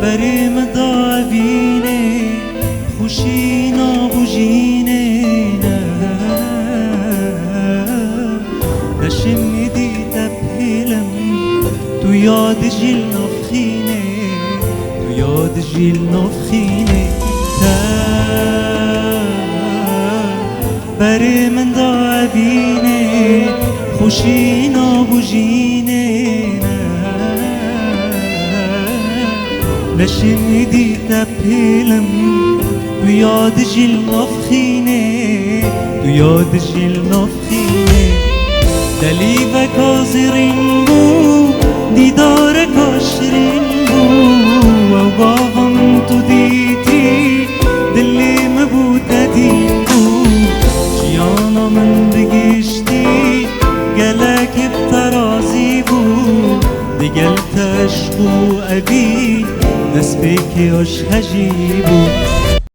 بری مداوینه خوشی نابوجینه دشمیدی تبهیلم تو یاد جیل نفخینه تو یاد جیل نفخینه بری من داوینه خوشی نابوجینه لشمیدی تبهیلم تو یاد جیل نفخینه تو یاد جیل نفخینه دلی و کازرین بو دیدار کاشرین بو و باهم تو دیتی دلی مبود دین بو جیانا من بگشتی گلک بترازی بو دیگل تشقو ابی دست بکی اش هجی بو